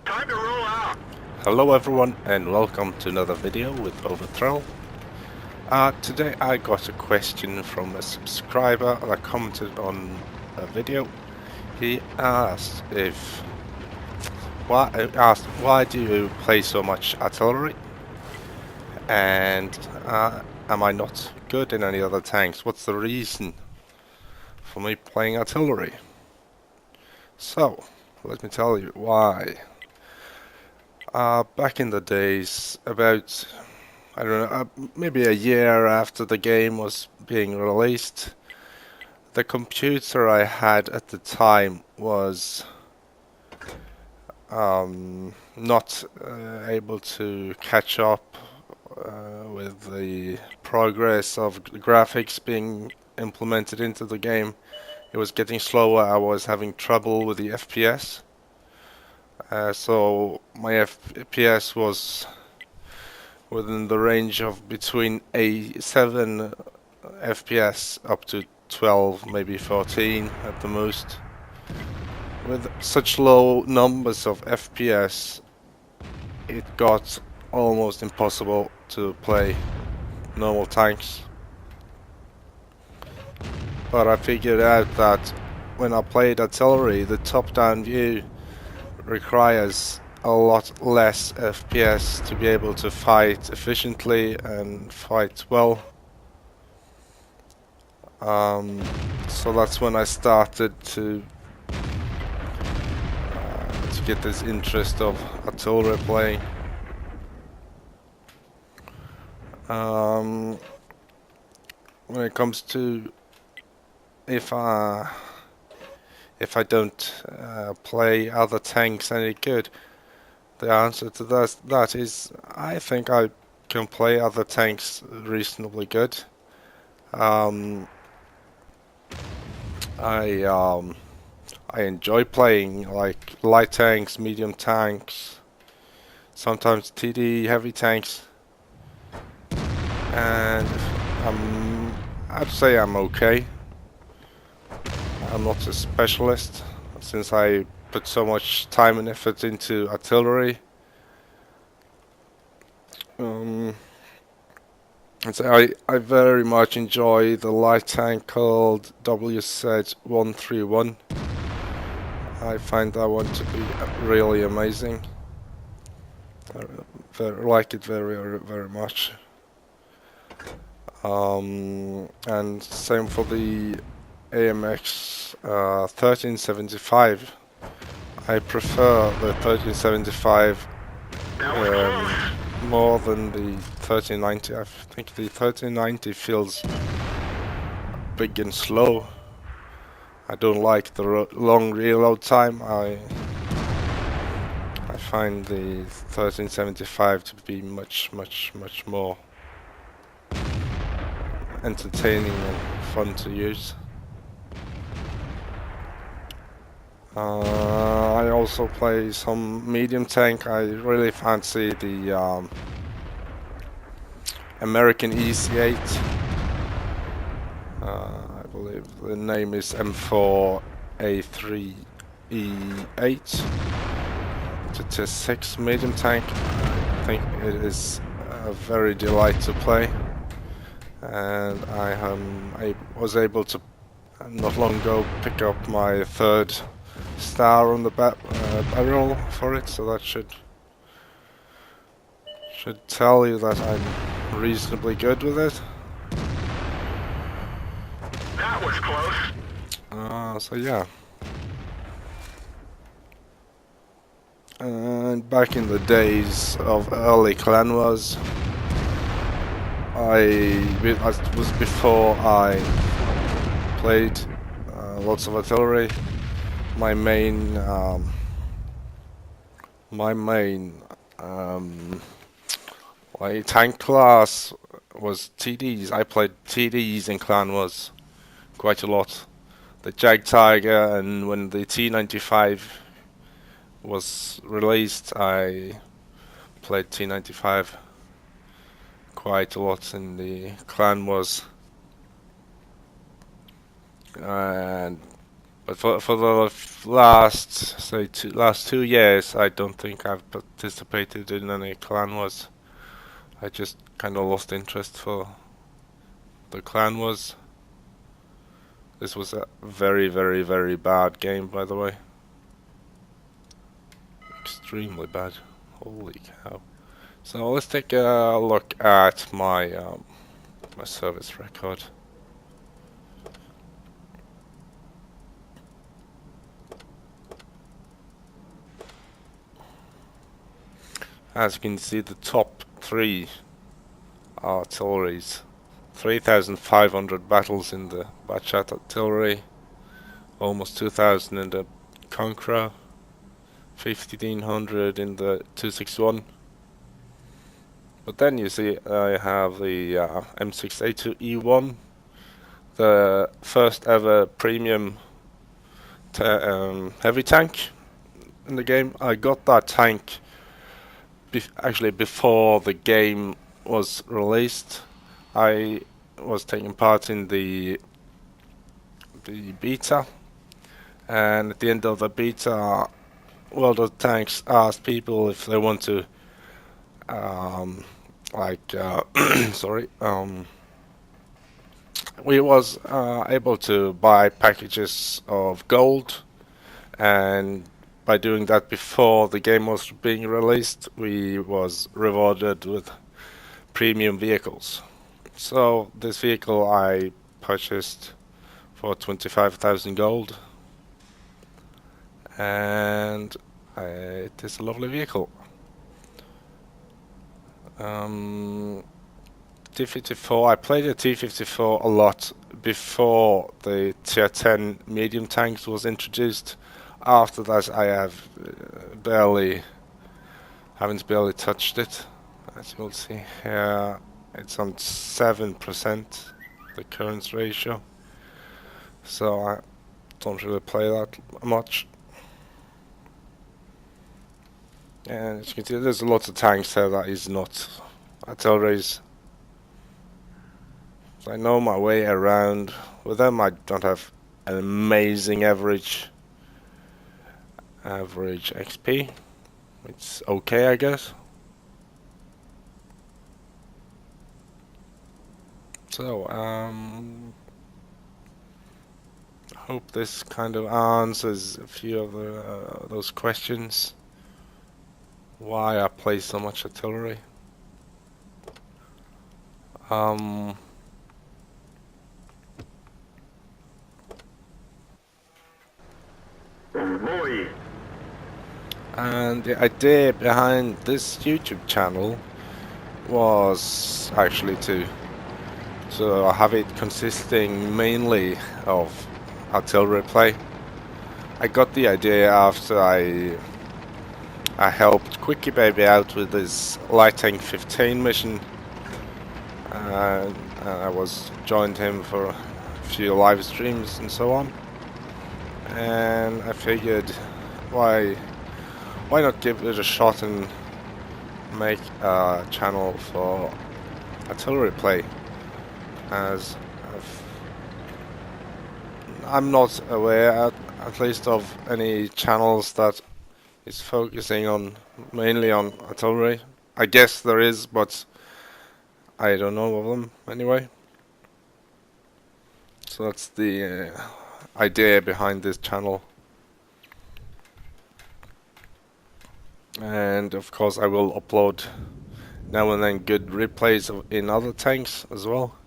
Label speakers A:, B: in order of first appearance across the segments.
A: Time to roll out.
B: Hello everyone and welcome to another video with OverThrill. Today I got a question from a subscriber that commented on a video. He asked why do you play so much artillery, and am I not good in any other tanks? What's the reason for me playing artillery? So let me tell you why. Back in the days, about I don't know, maybe a year after the game was being released, the computer I had at the time was not able to catch up with the progress of graphics being implemented into the game. It was getting slower. I was having trouble with the FPS. So my FPS was within the range of between a 7 FPS up to 12, maybe 14 at the most. With such low numbers of FPS, it got almost impossible to play normal tanks. But I figured out that when I played artillery, the top-down view requires a lot less FPS to be able to fight efficiently and fight well. So that's when I started to get this interest of artillery playing. When it comes to if I don't play other tanks any good, the answer to that is I think I can play other tanks reasonably good. I enjoy playing like light tanks, medium tanks, sometimes TD heavy tanks, and I'd say I'm okay. I'm not a specialist since I put so much time and effort into artillery. I very much enjoy the light tank called WZ-131. I find that one to be really amazing. I like it very much. And same for the AMX 1375. I prefer the 1375 more than the 1390. I think the 1390 feels big and slow. I don't like the long reload time. I find the 1375 to be much more entertaining and fun to use. I also play some medium tank. I really fancy the American EC8. I believe the name is M4A3E8. It's a 6 medium tank. I think it is a very delight to play, and I was able to not long ago pick up my 3rd star on the barrel for it, so that should tell you that I'm reasonably good with it.
A: That was close.
B: So yeah. And back in the days of early clan wars, it was before I played lots of artillery. My main my tank class was TDs. I played TDs in clan wars quite a lot. The Jag Tiger, and when the T95 was released, I played T95 quite a lot in the clan wars. And But for the last, say, last 2 years, I don't think I've participated in any clan wars. I just kind of lost interest for the clan wars. This was a very, very, very bad game, by the way. Extremely bad. Holy cow. So let's take a look at my my service record. As you can see, the top 3 artilleries. 3,500 battles in the Bachat artillery, almost 2,000 in the Conqueror, 1,500 in the 261. But then you see I have the M6A2E1, the first ever premium heavy tank in the game. I got that tank actually before the game was released. I was taking part in the beta, and at the end of the beta, World of Tanks asked people if they want to sorry, we was able to buy packages of gold, and by doing that before the game was being released, we was rewarded with premium vehicles. So this vehicle I purchased for 25,000 gold, and it is a lovely vehicle. T-54, I played the T-54 a lot before the tier 10 medium tanks was introduced. After that I have haven't barely touched it. As you will see here, it's on 7%, the current ratio, so I don't really play that much. And as you can see, there's lots of tanks there that is not artilleries. So I know my way around. With them I don't have an amazing average XP. It's okay, I guess. So I hope this kind of answers a few of those questions. Why I play so much artillery.
A: Boy.
B: And the idea behind this YouTube channel was actually to have it consisting mainly of artillery play. I got the idea after I helped Quickie Baby out with his Light Tank 15 mission, and I joined him for a few live streams and so on, and I figured why not give it a shot and make a channel for artillery play, as I'm not aware at least of any channels that is focusing on mainly on artillery. I guess there is, but I don't know of them anyway. So that's the idea behind this channel. And of course I will upload now and then good replays in other tanks as well.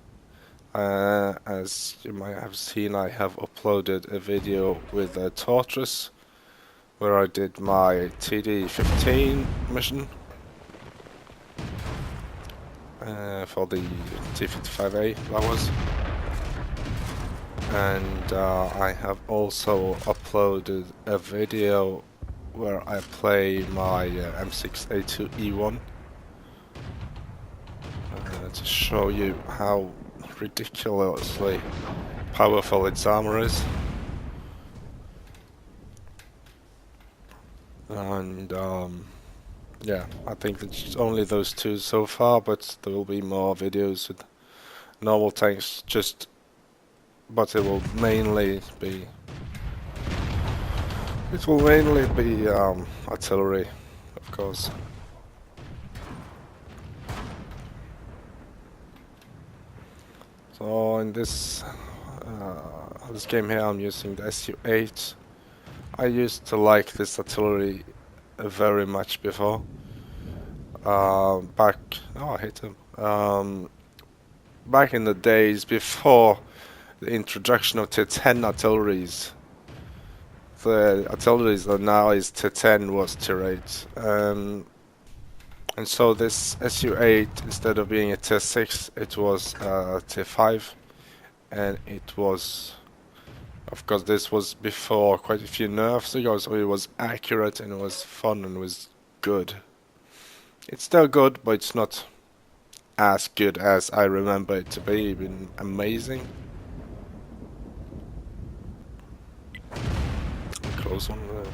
B: As you might have seen, I have uploaded a video with a Tortoise where I did my TD-15 mission for the T-55A, that was. And I have also uploaded a video where I play my M6A2E1 to show you how ridiculously powerful its armor is. And yeah, I think it's only those two so far, but there will be more videos with normal tanks, but it will mainly be It will mainly be artillery, of course. So in this game here, I'm using the SU-8. I used to like this artillery very much before. Oh, I hit him. Back in the days before the introduction of T10 artilleries. The artilleries that now is T10 was Tier 8. And so this SU-8, instead of being a Tier 6, it was Tier 5. And it was, of course, this was before quite a few nerfs ago, so it was accurate and it was fun and it was good. It's still good, but it's not as good as I remember it to be. It's been amazing. Close one there.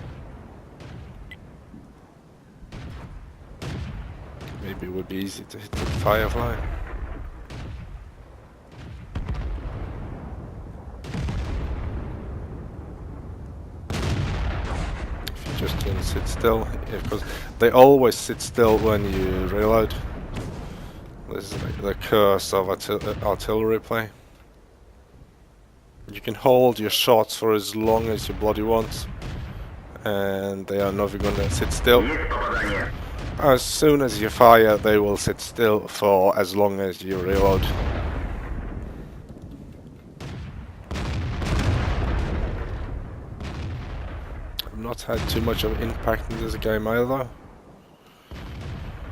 B: Maybe it would be easy to hit the Firefly. If you just don't sit still, because they always sit still when you reload. This is like the curse of artillery play. You can hold your shots for as long as you bloody want, and they are never gonna sit still. As soon as you fire, they will sit still for as long as you reload. I've not had too much of impact in this game either.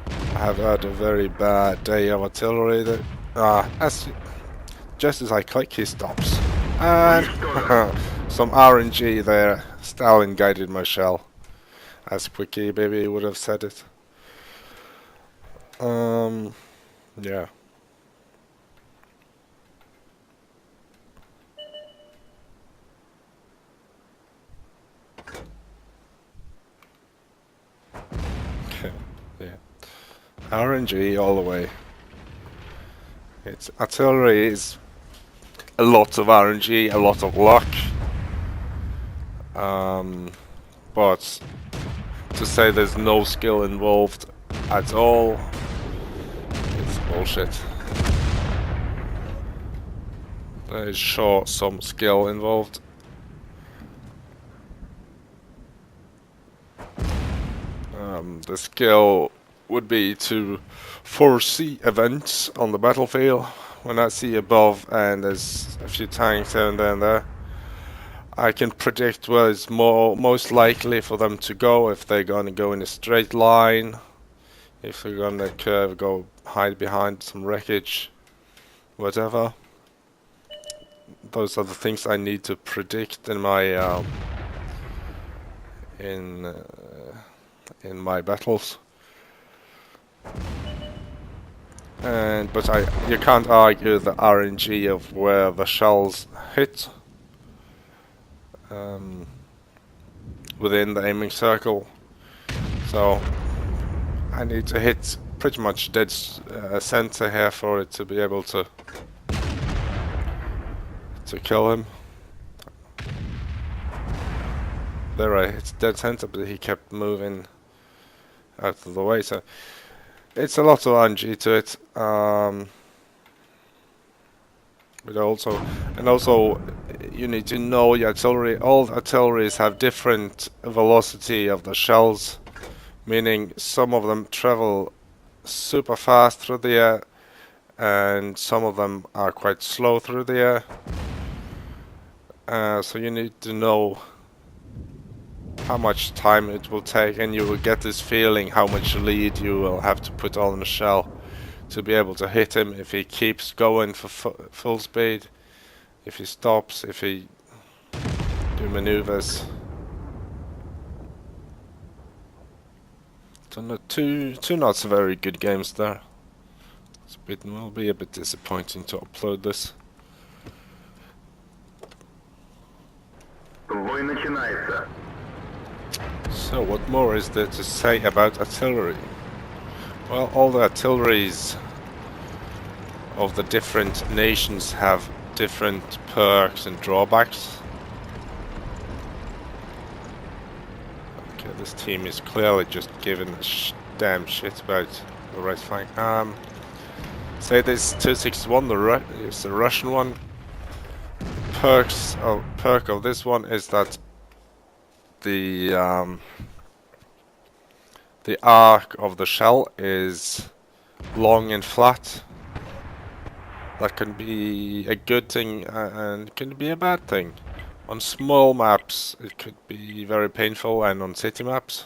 B: I have had a very bad day of artillery that, just as I click, he stops. And some RNG there. Stalin guided my shell. As Quickie Baby would have said it. Yeah. Okay, yeah. RNG all the way. It's artillery is a lot of RNG, a lot of luck. But to say there's no skill involved at all, it's bullshit. There is sure some skill involved. The skill would be to foresee events on the battlefield. When I see above and there's a few tanks here and there, I can predict where it's most likely for them to go, if they're gonna go in a straight line, if they're gonna curve, go hide behind some wreckage, whatever. Those are the things I need to predict in my in my battles. But you can't argue the RNG of where the shells hit within the aiming circle. So I need to hit pretty much dead center here for it to be able to kill him. There I hit dead center, but he kept moving out of the way, so it's a lot of RNG to it. But also you need to know your artillery. All artilleries have different velocity of the shells, meaning some of them travel super fast through the air and some of them are quite slow through the air. So you need to know how much time it will take, and you will get this feeling how much lead you will have to put on the shell to be able to hit him if he keeps going for full speed, if he stops, if he do maneuvers. So not two not so very good games there. It will be a bit disappointing to upload this.
A: Бой начинается.
B: So what more is there to say about artillery? Well, all the artilleries of the different nations have different perks and drawbacks. This team is clearly just giving a damn shit about the right flank. Say this 261, is the Russian one. Perk of this one is that the arc of the shell is long and flat. That can be a good thing and can be a bad thing. On small maps it could be very painful, and on city maps.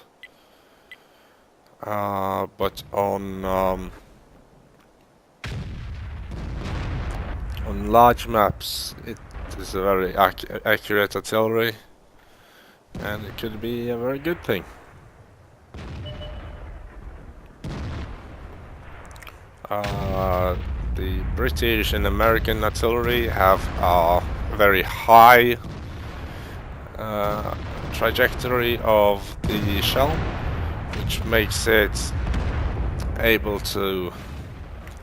B: But on large maps it is a very accurate artillery, and it could be a very good thing. The British and American artillery have a very high trajectory of the shell, which makes it able to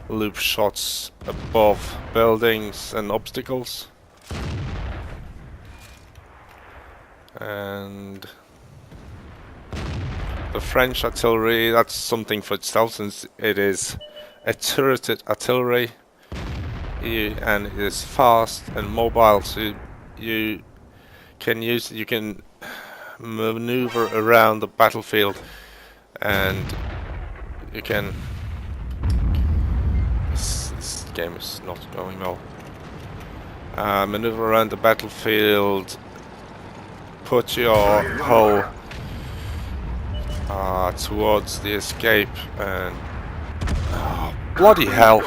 B: loop shots above buildings and obstacles. And the French artillery, that's something for itself, since it is a turreted artillery and it is fast and mobile, so you can maneuver around the battlefield, and you can. This game is not going well. Maneuver around the battlefield, put your hull towards the escape, and bloody hell,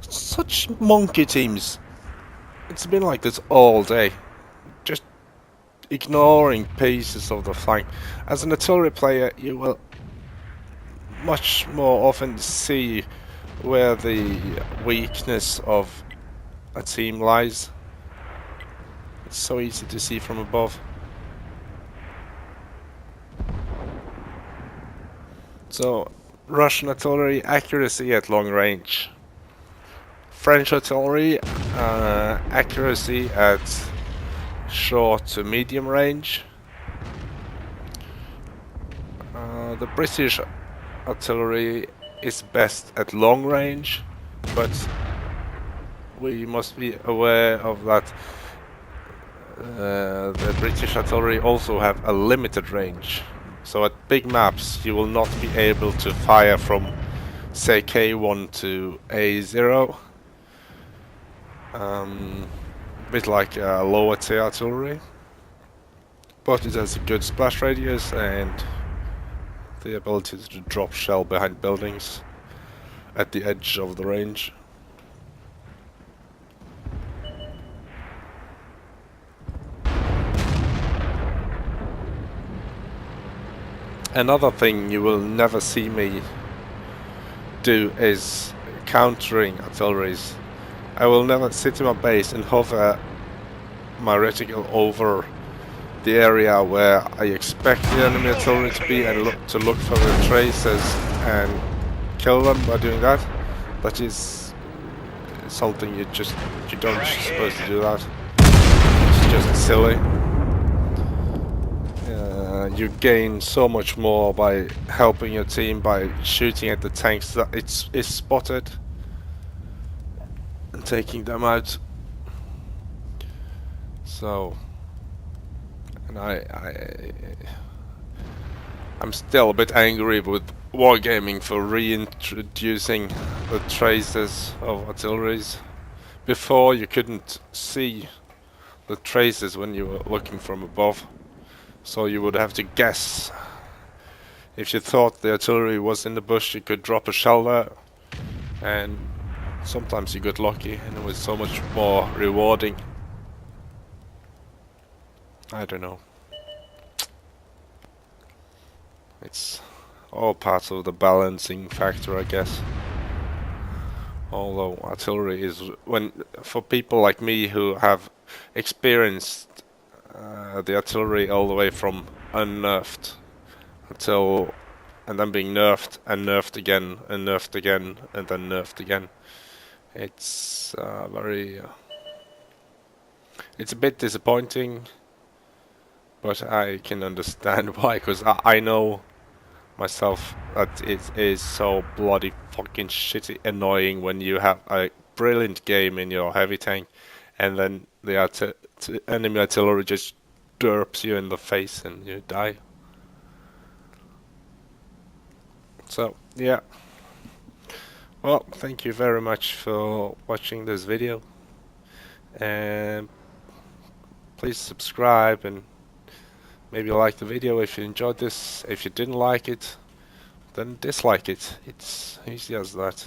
B: such monkey teams. It's been like this all day, just ignoring pieces of the flank. As an artillery player, you will much more often see where the weakness of a team lies. It's so easy to see from above. So, Russian artillery accuracy at long range. French artillery accuracy at short to medium range. The British artillery is best at long range, but we must be aware of that the British artillery also have a limited range. So at big maps you will not be able to fire from, say, K1 to A0. A bit like lower tier artillery, but it has a good splash radius and the ability to drop shell behind buildings at the edge of the range. Another thing you will never see me do is countering artilleries. I will never sit in my base and hover my reticle over the area where I expect the enemy artillery to be, and look for the traces and kill them by doing that. That is something you don't supposed to do that. It's just silly. You gain so much more by helping your team by shooting at the tanks that is spotted and taking them out. So, and I'm still a bit angry with Wargaming for reintroducing the traces of artilleries. Before you couldn't see the traces when you were looking from above, so you would have to guess. If you thought the artillery was in the bush, you could drop a shell there, and sometimes you got lucky and it was so much more rewarding. I don't know. It's all part of the balancing factor, I guess. Although artillery is, for people like me who have experienced the artillery all the way from unnerfed and then being nerfed and nerfed again and nerfed again and then nerfed again. It's it's a bit disappointing, but I can understand why, because I know myself that it is so bloody fucking shitty annoying when you have a brilliant game in your heavy tank and then the enemy artillery just derps you in the face and you die. So yeah, well, thank you very much for watching this video, and please subscribe and maybe like the video if you enjoyed this. If you didn't like it, then dislike it. It's easy as that.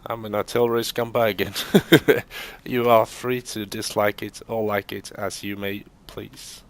B: I'm an artillery scumbag again. You are free to dislike it or like it as you may please.